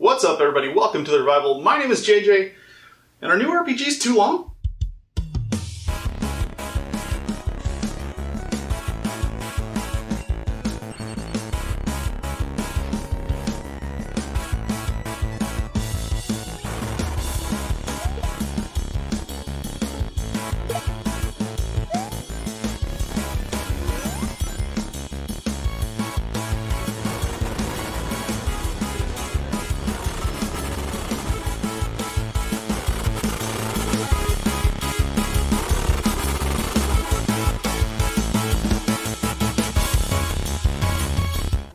What's up, everybody? Welcome to the Revival. My name is JJ, and our new RPG's too long?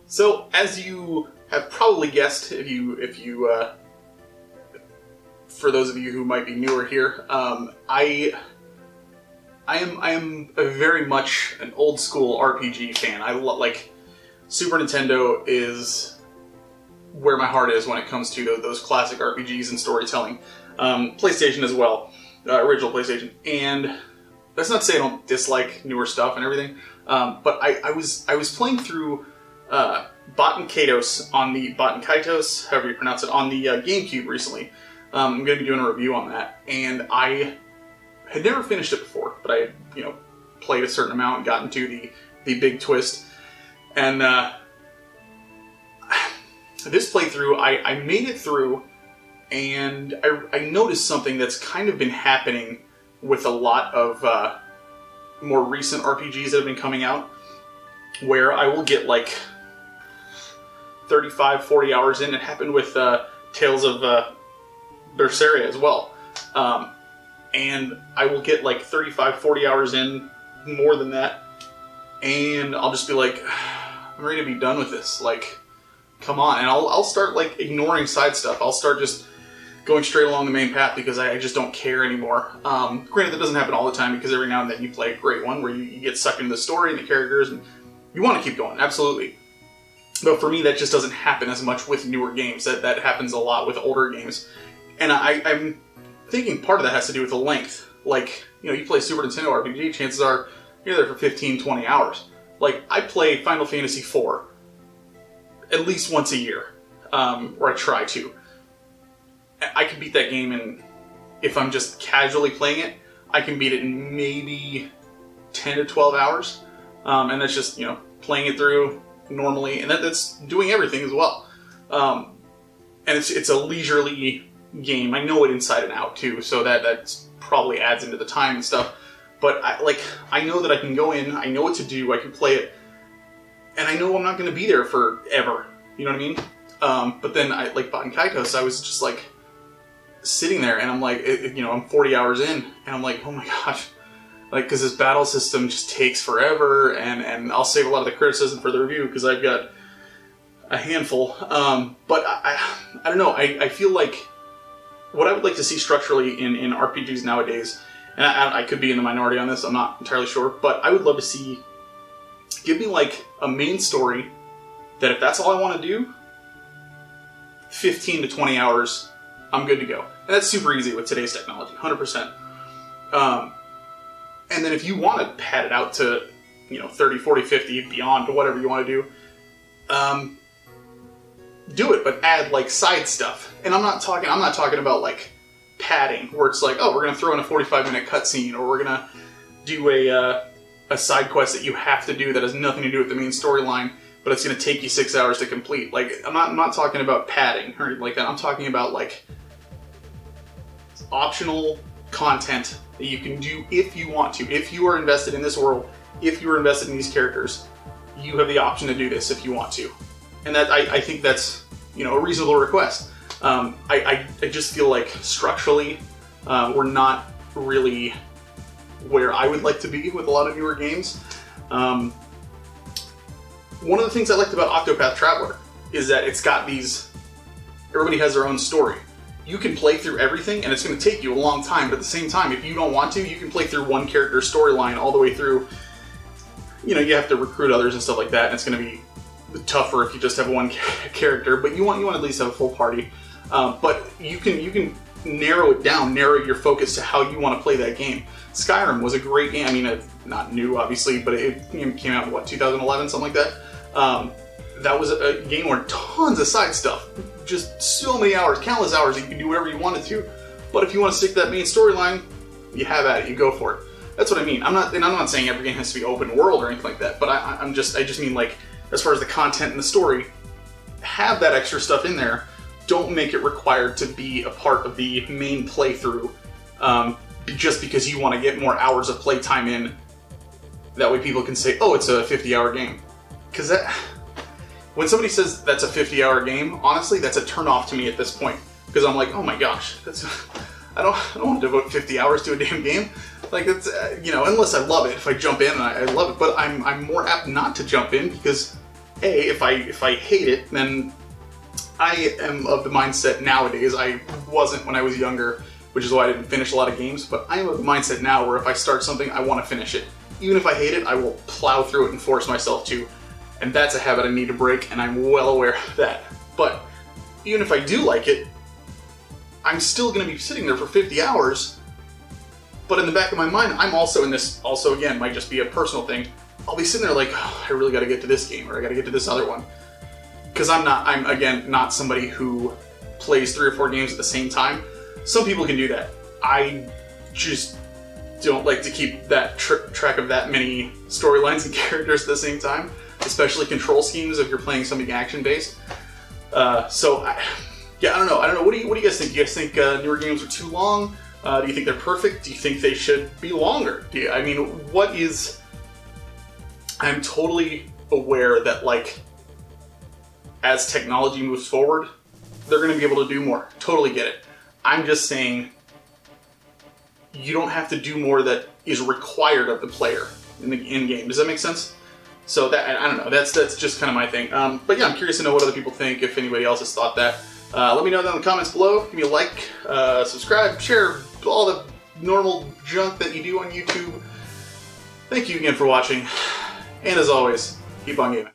So, as you have probably guessed, for those of you who might be newer here, I am a very much an old school RPG fan. Like Super Nintendo is where my heart is when it comes to those classic RPGs and storytelling. PlayStation as well, original PlayStation, and that's not to say I don't dislike newer stuff and everything, but I was playing through Baten Kaitos, however you pronounce it, on the GameCube recently. I'm going to be doing a review on that, and I had never finished it before, but I had, played a certain amount and gotten to the big twist. And this playthrough, I made it through, and I noticed something that's kind of been happening with a lot of more recent RPGs that have been coming out, where I will get like 35, 40 hours in. It happened with Tales of Berseria as well. And I will get like 35, 40 hours in, more than that, and I'll just be like, I'm ready to be done with this. Like, come on. And I'll start like ignoring side stuff. I'll start just going straight along the main path because I just don't care anymore. Granted, that doesn't happen all the time because every now and then you play a great one where you get sucked into the story and the characters and you want to keep going, absolutely. But for me, that just doesn't happen as much with newer games. That happens a lot with older games. And I'm thinking part of that has to do with the length. Like, you play Super Nintendo RPG, chances are you're there for 15, 20 hours. Like, I play Final Fantasy VIII at least once a year, or I try to. I can beat that game in, if I'm just casually playing it, I can beat it in maybe 10 to 12 hours. And that's just, playing it through normally, and that's doing everything as well. And it's a leisurely game. I know it inside and out too, so that probably adds into the time and stuff. But I know that I can go in, I know what to do, I can play it, and I know I'm not going to be there forever. You know what I mean? But then, like Baten Kaitos, I was just like sitting there, and I'm like, I'm 40 hours in, and I'm like, oh my gosh. Like, because this battle system just takes forever, and I'll save a lot of the criticism for the review, because I've got a handful. But I don't know, I feel like what I would like to see structurally in RPGs nowadays, and I could be in the minority on this, I'm not entirely sure, but I would love to see, give me like a main story that if that's all I want to do, 15 to 20 hours, I'm good to go. And that's super easy with today's technology, 100%. And then if you want to pad it out to, 30, 40, 50, beyond, to whatever you want to do it, but add like side stuff. And I'm not talking about like padding, where it's like, oh, we're going to throw in a 45-minute cutscene, or we're going to do a side quest that you have to do that has nothing to do with the main storyline, but it's going to take you 6 hours to complete. Like, I'm not talking about padding or anything like that. I'm talking about like optional content that you can do if you want to. If you are invested in this world, if you are invested in these characters, you have the option to do this if you want to. And that I think that's a reasonable request. I just feel like structurally we're not really where I would like to be with a lot of newer games. One of the things I liked about Octopath Traveler is that it's got everybody has their own story. You can play through everything, and it's going to take you a long time, but at the same time, if you don't want to, you can play through one character's storyline all the way through. You have to recruit others and stuff like that, and it's going to be tougher if you just have one character, but you want to at least have a full party. But you can narrow it down, narrow your focus to how you want to play that game. Skyrim was a great game. I mean, not new, obviously, but it came out in, 2011, something like that? That was a game where tons of side stuff just so many hours, countless hours, that you can do whatever you wanted to. But if you want to stick to that main storyline, you have at it, you go for it. That's what I mean. I'm not saying every game has to be open world or anything like that, but I just mean, like, as far as the content and the story, have that extra stuff in there. Don't make it required to be a part of the main playthrough, just because you want to get more hours of playtime in. That way people can say, oh, it's a 50-hour game. Because that, when somebody says that's a 50-hour game, honestly, that's a turn-off to me at this point. Because I'm like, oh my gosh, I don't want to devote 50 hours to a damn game. Like, it's, you know, unless I love it. If I jump in and I love it, but I'm more apt not to jump in because, A, if I hate it, then I am of the mindset nowadays. I wasn't when I was younger, which is why I didn't finish a lot of games, but I am of the mindset now where if I start something, I want to finish it. Even if I hate it, I will plow through it and force myself to. And that's a habit I need to break, and I'm well aware of that. But even if I do like it, I'm still going to be sitting there for 50 hours. But in the back of my mind, I'm also in this, also again, might just be a personal thing. I'll be sitting there like, oh, I really got to get to this game, or I got to get to this other one. Because I'm again, not somebody who plays 3 or 4 games at the same time. Some people can do that. I just don't like to keep that track of that many storylines and characters at the same time, especially control schemes if you're playing something action-based. Yeah, I don't know. What do you guys think? Do you guys think newer games are too long? Do you think they're perfect? Do you think they should be longer? I'm totally aware that, like, as technology moves forward, they're going to be able to do more. Totally get it. I'm just saying you don't have to do more that is required of the player in game. Does that make sense? So that, I don't know. That's just kind of my thing. But yeah, I'm curious to know what other people think. If anybody else has thought that, let me know down in the comments below. Give me a like, subscribe, share, all the normal junk that you do on YouTube. Thank you again for watching, and as always, keep on gaming.